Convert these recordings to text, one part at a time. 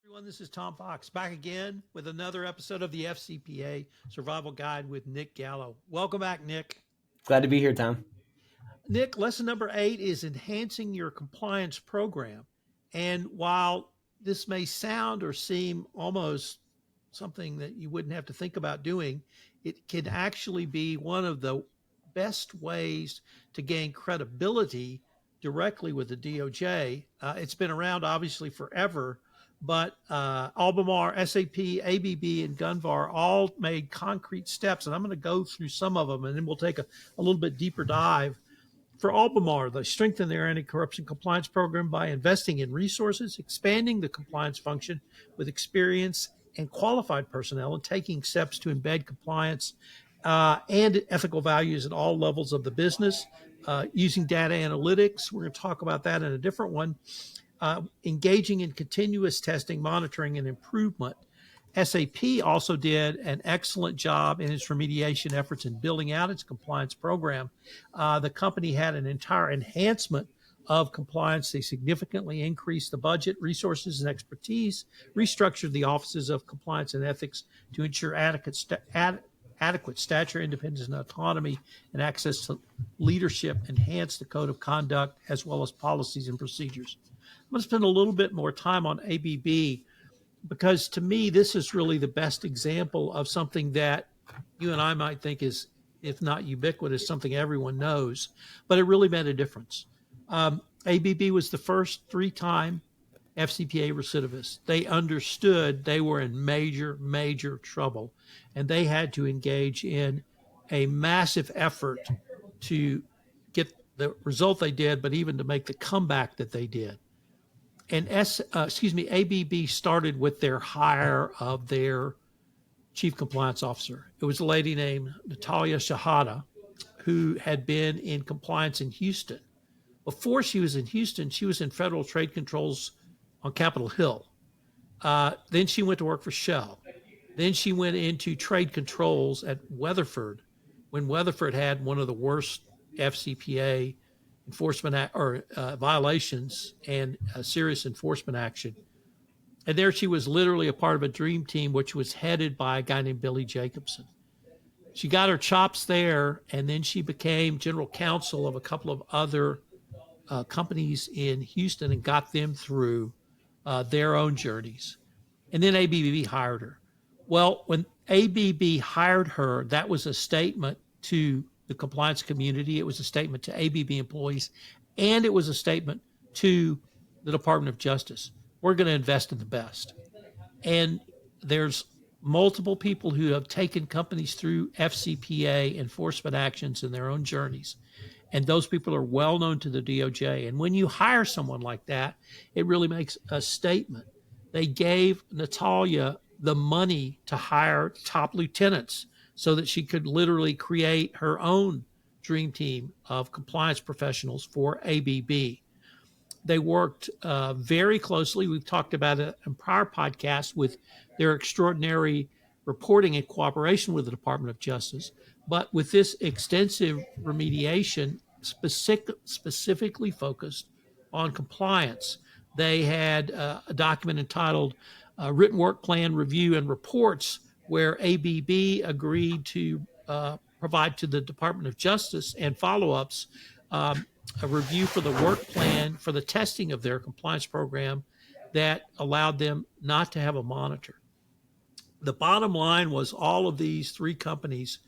Everyone, this is Tom Fox back again with another episode of the FCPA Survival Guide with Nick Gallo. Welcome back, Nick. Glad to be here, Tom. Nick, lesson number 8 is enhancing your compliance program. And while this may sound or seem almost something that you wouldn't have to think about doing, it can actually be one of the best ways to gain credibility directly with the DOJ. It's been around obviously forever, but Albemarle, SAP, ABB, and Gunvar all made concrete steps. And I'm going to go through some of them, and then we'll take a little bit deeper dive. For Albemarle, they strengthened their anti-corruption compliance program by investing in resources, expanding the compliance function with experienced and qualified personnel, and taking steps to embed compliance and ethical values at all levels of the business, using data analytics. We're going to talk about that in a different one. Engaging in continuous testing, monitoring, and improvement. SAP also did an excellent job in its remediation efforts in building out its compliance program. The company had an entire enhancement of compliance. They significantly increased the budget, resources, and expertise, restructured the offices of compliance and ethics to ensure adequate stature, independence, and autonomy, and access to leadership, enhanced the code of conduct, as well as policies and procedures. I'm going to spend a little bit more time on ABB because to me, this is really the best example of something that you and I might think is, if not ubiquitous, something everyone knows, but it really made a difference. ABB was the first 3-time FCPA recidivist. They understood they were in major, major trouble, and they had to engage in a massive effort to get the result they did, but even to make the comeback that they did. And ABB started with their hire of their chief compliance officer. It was a lady named Natalia Shahada, who had been in compliance in Houston. Before she was in Houston, she was in federal trade controls on Capitol Hill. Then she went to work for Shell. Then she went into trade controls at Weatherford when Weatherford had one of the worst FCPA enforcement violations and serious enforcement action. And there she was literally a part of a dream team, which was headed by a guy named Billy Jacobson. She got her chops there, and then she became general counsel of a couple of other companies in Houston and got them through their own journeys. And then ABB hired her. Well, when ABB hired her, that was a statement to the compliance community. It was a statement to ABB employees, and it was a statement to the Department of Justice. We're going to invest in the best. And there's multiple people who have taken companies through FCPA enforcement actions in their own journeys. And those people are well known to the DOJ. And when you hire someone like that, it really makes a statement. They gave Natalia the money to hire top lieutenants so that she could literally create her own dream team of compliance professionals for ABB. They worked very closely. We've talked about it in prior podcasts with their extraordinary reporting and cooperation with the Department of Justice. But with this extensive remediation specifically focused on compliance, they had a document entitled Written Work Plan Review and Reports, where ABB agreed to provide to the Department of Justice and follow-ups a review for the work plan for the testing of their compliance program that allowed them not to have a monitor. The bottom line was all of these 3 companies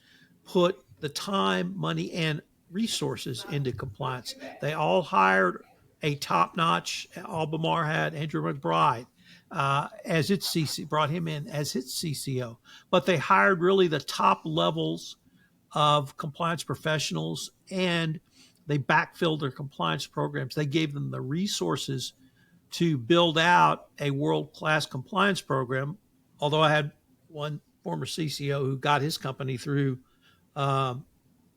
put the time, money, and resources into compliance. They all hired a top-notch. Albemarle had Andrew McBride as its CC, brought him in as its CCO. But they hired really the top levels of compliance professionals, and they backfilled their compliance programs. They gave them the resources to build out a world-class compliance program. Although I had one former CCO who got his company through an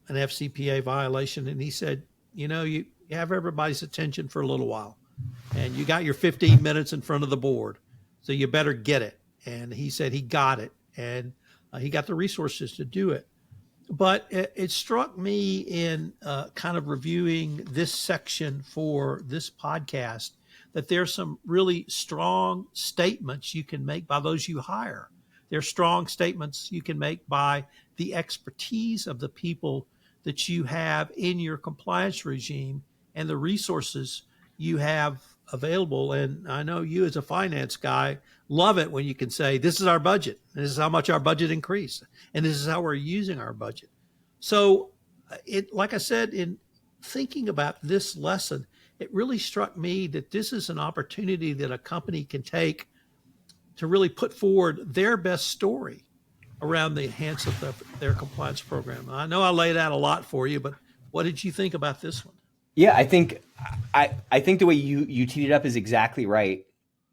FCPA violation, and he said, you have everybody's attention for a little while, and you got your 15 minutes in front of the board, so you better get it. And he said he got it, and he got the resources to do it. But it struck me in kind of reviewing this section for this podcast that there's some really strong statements you can make by those you hire. There's strong statements you can make by the expertise of the people that you have in your compliance regime and the resources you have available. And I know you as a finance guy love it when you can say, this is our budget. This is how much our budget increased. And this is how we're using our budget. So like I said, in thinking about this lesson, it really struck me that this is an opportunity that a company can take to really put forward their best story around the enhance of their compliance program. I know I laid out a lot for you, but what did you think about this one? Yeah, I think the way you teed it up is exactly right.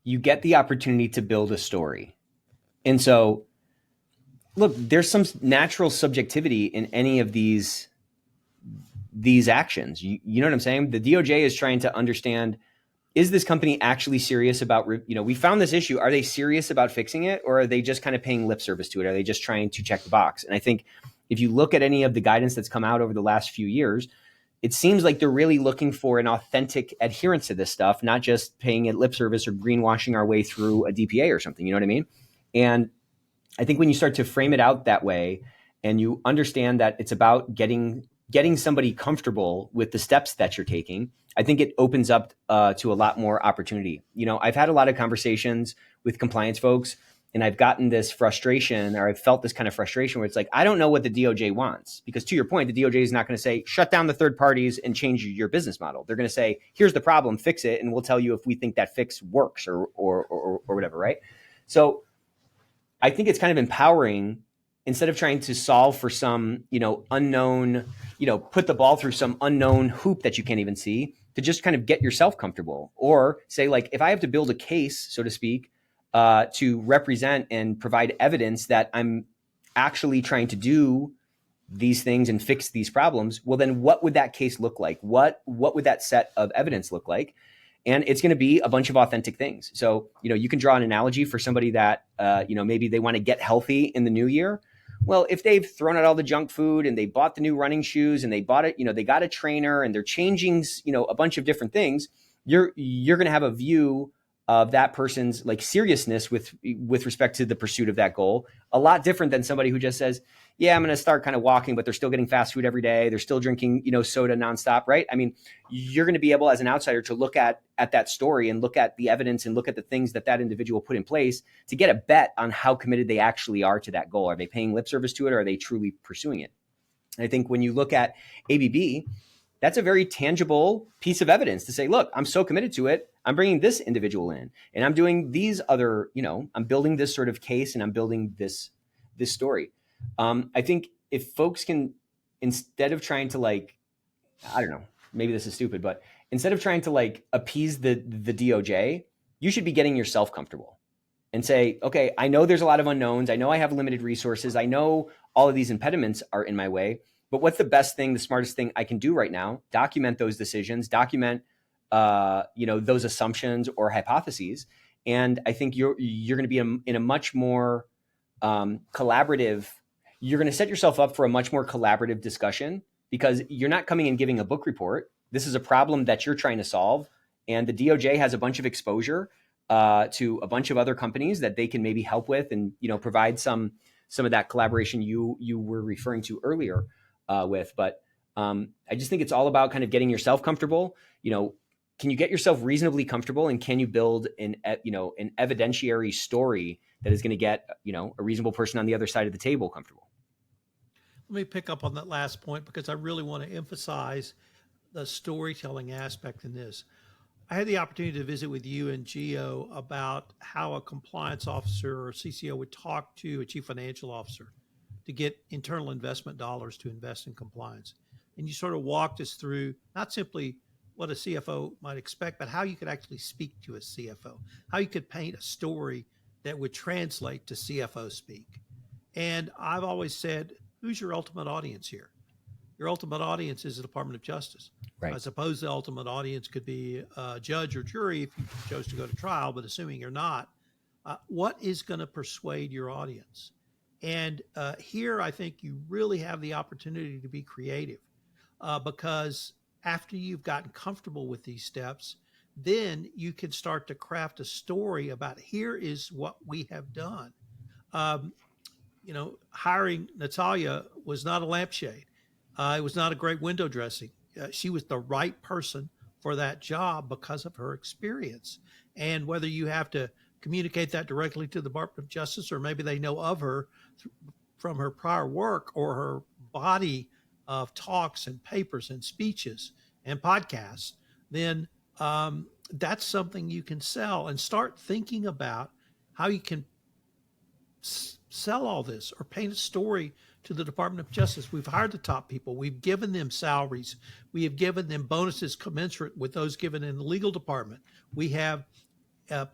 You get the opportunity to build a story. And so, look, there's some natural subjectivity in any of these actions. You know what I'm saying? The DOJ is trying to understand, is this company actually serious about, we found this issue. Are they serious about fixing it, or are they just kind of paying lip service to it? Are they just trying to check the box? And I think if you look at any of the guidance that's come out over the last few years, it seems like they're really looking for an authentic adherence to this stuff, not just paying it lip service or greenwashing our way through a DPA or something. You know what I mean? And I think when you start to frame it out that way, and you understand that it's about getting somebody comfortable with the steps that you're taking, I think it opens up to a lot more opportunity. I've had a lot of conversations with compliance folks, and I've gotten this frustration, or I've felt this kind of frustration where it's like, I don't know what the DOJ wants, because to your point, the DOJ is not going to say, shut down the third parties and change your business model. They're going to say, here's the problem, fix it, and we'll tell you if we think that fix works or whatever, right? So I think it's kind of empowering, instead of trying to solve for some, unknown, put the ball through some unknown hoop that you can't even see, to just kind of get yourself comfortable, or say, like, if I have to build a case, so to speak, to represent and provide evidence that I'm actually trying to do these things and fix these problems, well, then what would that case look like? What would that set of evidence look like? And it's going to be a bunch of authentic things. So, you can draw an analogy for somebody that, maybe they want to get healthy in the new year. Well, if they've thrown out all the junk food and they bought the new running shoes and they bought it, they got a trainer and they're changing, a bunch of different things, you're going to have a view of that person's like seriousness with respect to the pursuit of that goal, a lot different than somebody who just says, yeah, I'm going to start kind of walking, but they're still getting fast food every day. They're still drinking, soda nonstop, right? I mean, you're going to be able as an outsider to look at that story and look at the evidence and look at the things that individual put in place to get a bet on how committed they actually are to that goal. Are they paying lip service to it, or are they truly pursuing it? And I think when you look at ABB, that's a very tangible piece of evidence to say, look, I'm so committed to it. I'm bringing this individual in, and I'm doing these other, I'm building this sort of case, and I'm building this story. I think if folks can, instead of trying to I don't know, maybe this is stupid, but instead of trying to appease the DOJ, you should be getting yourself comfortable and say, okay, I know there's a lot of unknowns. I know I have limited resources. I know all of these impediments are in my way, but what's the best thing, the smartest thing I can do right now? Document those decisions, document, those assumptions or hypotheses. And I think you're going to be in a much more collaborative, you're going to set yourself up for a much more collaborative discussion, because you're not coming and giving a book report. This is a problem that you're trying to solve. And the DOJ has a bunch of exposure to a bunch of other companies that they can maybe help with, and, provide some of that collaboration you were referring to earlier with. But I just think it's all about kind of getting yourself comfortable. Can you get yourself reasonably comfortable, and can you build an evidentiary story that is going to get, a reasonable person on the other side of the table comfortable? Let me pick up on that last point, because I really want to emphasize the storytelling aspect in this. I had the opportunity to visit with you and Gio about how a compliance officer or CCO would talk to a chief financial officer to get internal investment dollars to invest in compliance. And you sort of walked us through not simply what a CFO might expect, but how you could actually speak to a CFO, how you could paint a story that would translate to CFO speak. And I've always said, who's your ultimate audience here? Your ultimate audience is the Department of Justice. Right. I suppose the ultimate audience could be a judge or jury if you chose to go to trial, but assuming you're not, what is going to persuade your audience? And here, I think you really have the opportunity to be creative, because after you've gotten comfortable with these steps, then you can start to craft a story about here is what we have done. Um, Hiring Natalia was not a lampshade. It was not a great window dressing. She was the right person for that job because of her experience. And whether you have to communicate that directly to the Department of Justice, or maybe they know of her from her prior work or her body of talks and papers and speeches and podcasts, then that's something you can sell, and start thinking about how you can sell all this or paint a story to the Department of Justice. We've hired the top people. We've given them salaries. We have given them bonuses commensurate with those given in the legal department. We have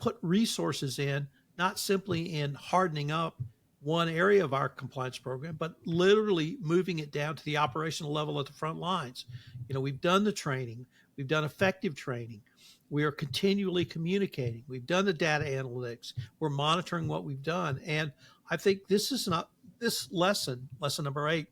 put resources in, not simply in hardening up one area of our compliance program, but literally moving it down to the operational level at the front lines. We've done the training. We've done effective training. We are continually communicating. We've done the data analytics. We're monitoring what we've done. And I think this lesson number 8,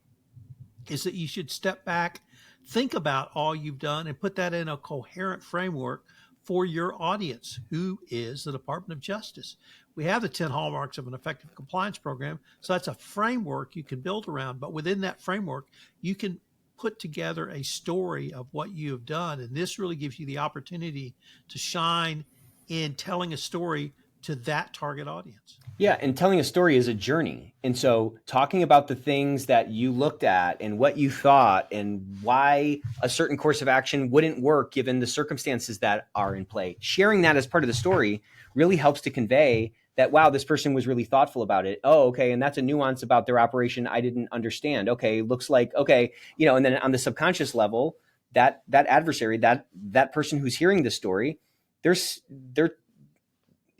is that you should step back, think about all you've done, and put that in a coherent framework for your audience, who is the Department of Justice. We have the 10 hallmarks of an effective compliance program. So that's a framework you can build around. But within that framework, you can put together a story of what you have done. And this really gives you the opportunity to shine in telling a story to that target audience. Yeah, and telling a story is a journey. And so talking about the things that you looked at and what you thought and why a certain course of action wouldn't work given the circumstances that are in play, sharing that as part of the story really helps to convey that, wow, this person was really thoughtful about it. Oh, okay. And that's a nuance about their operation I didn't understand. Okay, looks like, okay, and then on the subconscious level, that adversary, that person who's hearing the story,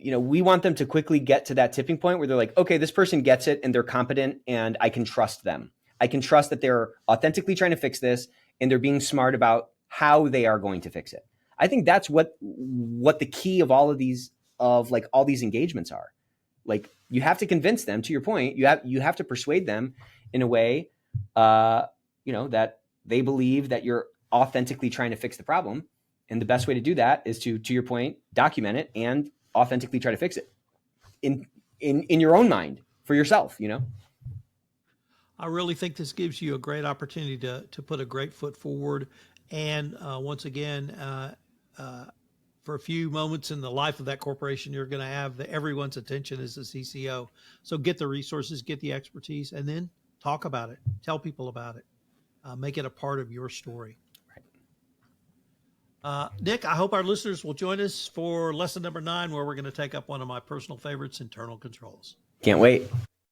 we want them to quickly get to that tipping point where they're like, okay, this person gets it and they're competent and I can trust them. I can trust that they're authentically trying to fix this and they're being smart about how they are going to fix it. I think that's what the key of all these engagements are. Like, you have to convince them, to your point, you have to persuade them in a way, that they believe that you're authentically trying to fix the problem. And the best way to do that is to your point, document it and authentically try to fix it in your own mind for yourself. I really think this gives you a great opportunity to put a great foot forward. And once again, for a few moments in the life of that corporation, you're going to have everyone's attention as the CCO. So get the resources, get the expertise, and then talk about it. Tell people about it. Make it a part of your story. Nick, I hope our listeners will join us for lesson number 9, where we're going to take up one of my personal favorites, internal controls. Can't wait.